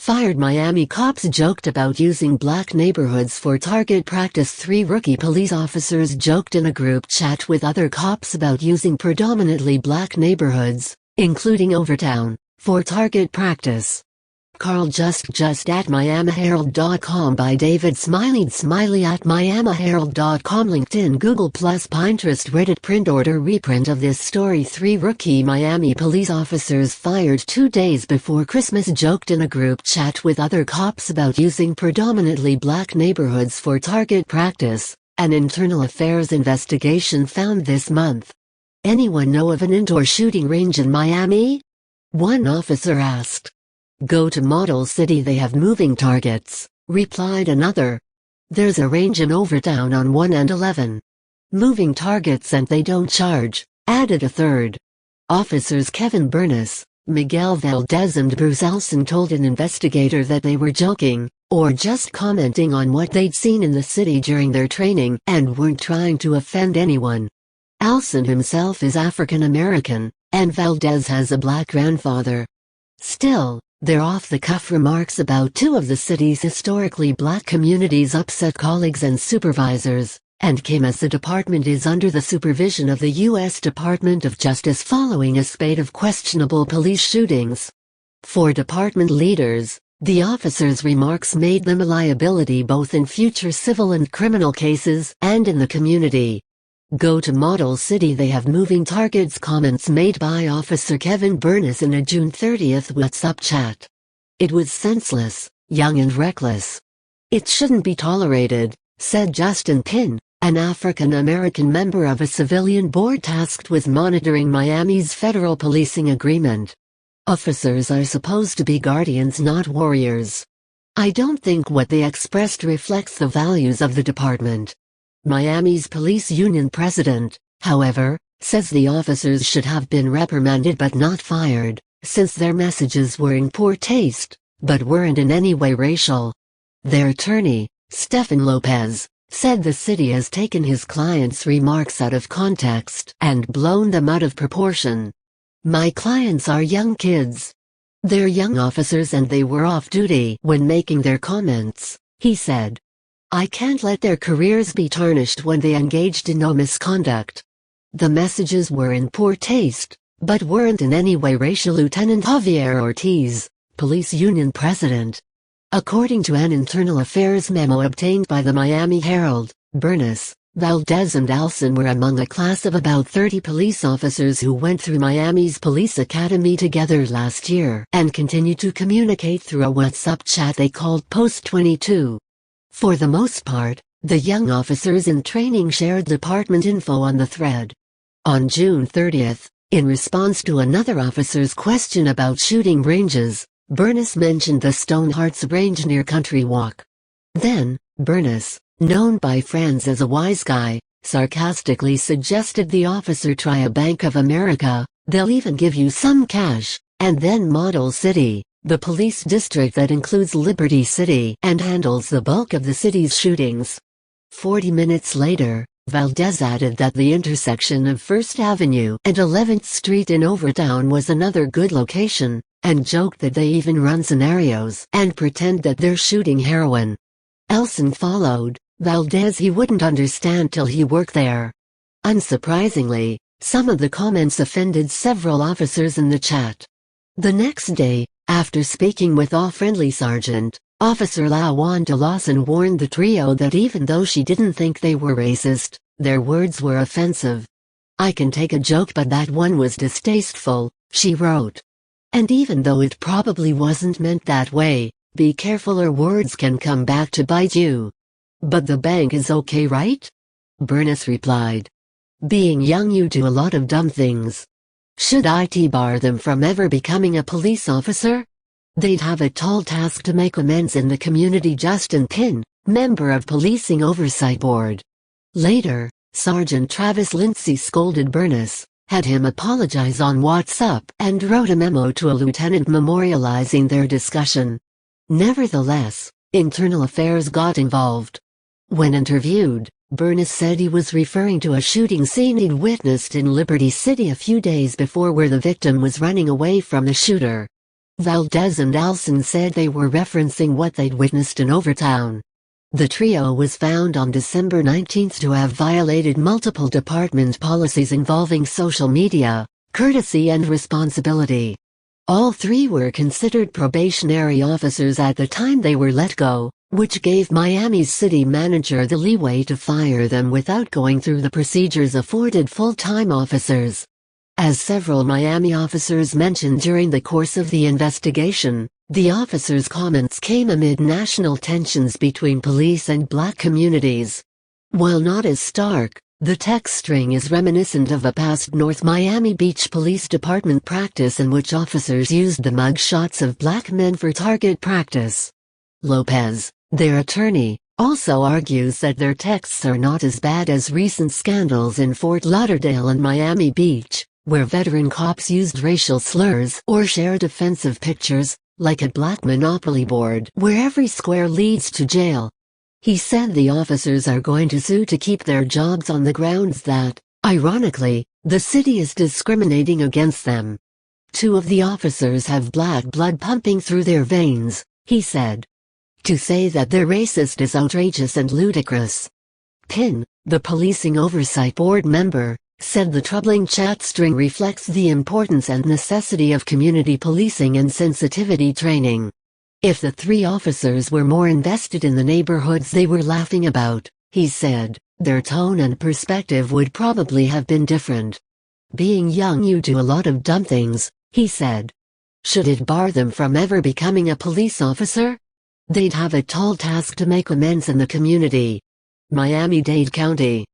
Fired Miami cops joked about using black neighborhoods for target practice. 3 rookie police officers joked in a group chat with other cops about using predominantly black neighborhoods, including Overtown, for target practice. Carl just at MiamiHerald.com by David Smiley at MiamiHerald.com. LinkedIn, Google+, Pinterest, Reddit. Print order reprint of this story. 3 rookie Miami police officers fired 2 days before Christmas joked in a group chat with other cops about using predominantly black neighborhoods for target practice, an internal affairs investigation found this month. Anyone know of an indoor shooting range in Miami? One officer asked. Go to Model City, they have moving targets, replied another. There's a range in Overtown on 1 and 11. Moving targets and they don't charge, added a third. Officers Kevin Bernis, Miguel Valdez and Bruce Elson told an investigator that they were joking, or just commenting on what they'd seen in the city during their training and weren't trying to offend anyone. Elson himself is African American, and Valdez has a black grandfather. Still, their off-the-cuff remarks about 2 of the city's historically black communities upset colleagues and supervisors, and came as the department is under the supervision of the U.S. Department of Justice following a spate of questionable police shootings. For department leaders, the officers' remarks made them a liability both in future civil and criminal cases and in the community. Go to Model City, they have moving targets. Comments made by Officer Kevin Bernis in a June 30th WhatsApp chat. It was senseless, young and reckless. It shouldn't be tolerated, said Justin Pinn, an African American member of a civilian board tasked with monitoring Miami's federal policing agreement. Officers are supposed to be guardians, not warriors. I don't think what they expressed reflects the values of the department. Miami's police union president, however, says the officers should have been reprimanded but not fired, since their messages were in poor taste, but weren't in any way racial. Their attorney, Stephen Lopez, said the city has taken his client's remarks out of context and blown them out of proportion. My clients are young kids. They're young officers and they were off duty when making their comments, he said. I can't let their careers be tarnished when they engaged in no misconduct. The messages were in poor taste, but weren't in any way racial. Lieutenant Javier Ortiz, police union president. According to an internal affairs memo obtained by the Miami Herald, Bernis, Valdez and Elson were among a class of about 30 police officers who went through Miami's police academy together last year and continue to communicate through a WhatsApp chat they called Post 22. For the most part, the young officers in training shared department info on the thread. On June 30th, in response to another officer's question about shooting ranges, Bernis mentioned the Stonehearts Range near Country Walk. Then, Bernis, known by friends as a wise guy, sarcastically suggested the officer try a Bank of America, they'll even give you some cash, and then Model City, the police district that includes Liberty City and handles the bulk of the city's shootings. 40 minutes later, Valdez added that the intersection of 1st Avenue and 11th Street in Overtown was another good location, and joked that they even run scenarios and pretend that they're shooting heroin. Elson followed, Valdez he wouldn't understand till he worked there. Unsurprisingly, some of the comments offended several officers in the chat. The next day, after speaking with Friendly Sergeant, Officer LaWanda Lawson warned the trio that even though she didn't think they were racist, their words were offensive. I can take a joke but that one was distasteful, she wrote. And even though it probably wasn't meant that way, be careful or words can come back to bite you. But the bank is okay, right? Bernis replied. Being young you do a lot of dumb things. Should IT bar them from ever becoming a police officer? They'd have a tall task to make amends in the community. Justin Pinn, member of Policing Oversight Board. Later, Sergeant Travis Lindsay scolded Bernis, had him apologize on WhatsApp and wrote a memo to a lieutenant memorializing their discussion. Nevertheless, Internal Affairs got involved. When interviewed, Bernis said he was referring to a shooting scene he'd witnessed in Liberty City a few days before where the victim was running away from the shooter. Valdez and Alson said they were referencing what they'd witnessed in Overtown. The trio was found on December 19 to have violated multiple department policies involving social media, courtesy and responsibility. All three were considered probationary officers at the time they were let go, which gave Miami's city manager the leeway to fire them without going through the procedures afforded full-time officers. As several Miami officers mentioned during the course of the investigation, the officers' comments came amid national tensions between police and black communities. While not as stark, the text string is reminiscent of a past North Miami Beach Police Department practice in which officers used the mug shots of black men for target practice. Lopez, their attorney, also argues that their texts are not as bad as recent scandals in Fort Lauderdale and Miami Beach, where veteran cops used racial slurs or shared offensive pictures, like at Black Monopoly Board, where every square leads to jail. He said the officers are going to sue to keep their jobs on the grounds that, ironically, the city is discriminating against them. Two of the officers have black blood pumping through their veins, he said. To say that they're racist is outrageous and ludicrous. Pin, the Policing Oversight Board member, said the troubling chat string reflects the importance and necessity of community policing and sensitivity training. If the three officers were more invested in the neighborhoods they were laughing about, he said, their tone and perspective would probably have been different. Being young, you do a lot of dumb things, he said. Should it bar them from ever becoming a police officer? They'd have a tall task to make amends in the community. Miami-Dade County.